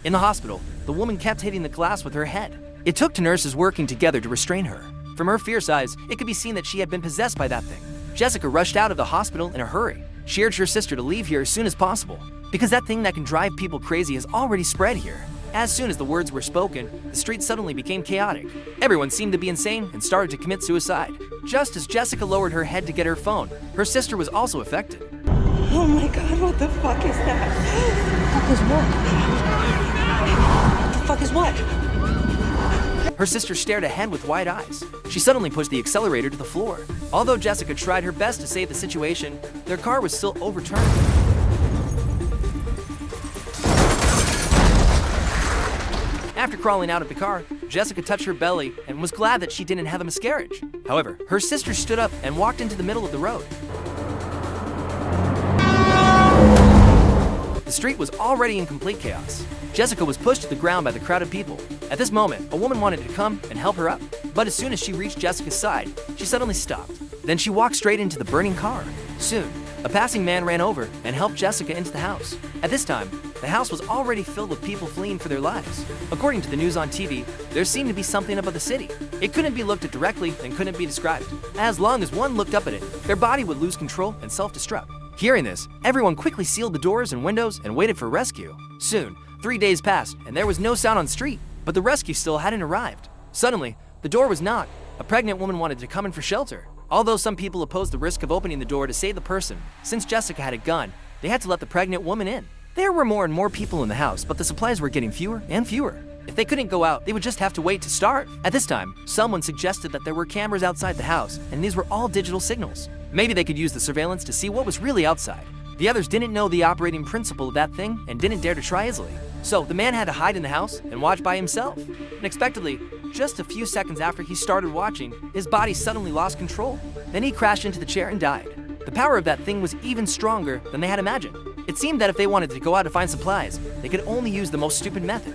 In the hospital, the woman kept hitting the glass with her head. It took two nurses working together to restrain her. From her fierce eyes, it could be seen that she had been possessed by that thing. Jessica rushed out of the hospital in a hurry. She urged her sister to leave here as soon as possible, because that thing that can drive people crazy has already spread here. As soon as the words were spoken, the street suddenly became chaotic. Everyone seemed to be insane and started to commit suicide. Just as Jessica lowered her head to get her phone, her sister was also affected. Oh my god, what the fuck is that? What the fuck is what? Her sister stared ahead with wide eyes. She suddenly pushed the accelerator to the floor. Although Jessica tried her best to save the situation, their car was still overturned. After crawling out of the car, Jessica touched her belly and was glad that she didn't have a miscarriage. However, her sister stood up and walked into the middle of the road. The street was already in complete chaos. Jessica was pushed to the ground by the crowded people. At this moment, a woman wanted to come and help her up, but as soon as she reached Jessica's side, she suddenly stopped. Then she walked straight into the burning car. Soon, a passing man ran over and helped Jessica into the house. At this time, the house was already filled with people fleeing for their lives. According to the news on TV, there seemed to be something above the city. It couldn't be looked at directly and couldn't be described. As long as one looked up at it, their body would lose control and self-destruct. Hearing this, everyone quickly sealed the doors and windows and waited for rescue. Soon, 3 days passed and there was no sound on the street, but the rescue still hadn't arrived. Suddenly, the door was knocked. A pregnant woman wanted to come in for shelter. Although some people opposed the risk of opening the door to save the person, since Jessica had a gun, they had to let the pregnant woman in. There were more and more people in the house, but the supplies were getting fewer and fewer. If they couldn't go out, they would just have to wait to starve. At this time, someone suggested that there were cameras outside the house, and these were all digital signals. Maybe they could use the surveillance to see what was really outside. The others didn't know the operating principle of that thing and didn't dare to try easily. So the man had to hide in the house and watch by himself. Unexpectedly, just a few seconds after he started watching, his body suddenly lost control. Then he crashed into the chair and died. The power of that thing was even stronger than they had imagined. It seemed that if they wanted to go out to find supplies, they could only use the most stupid method.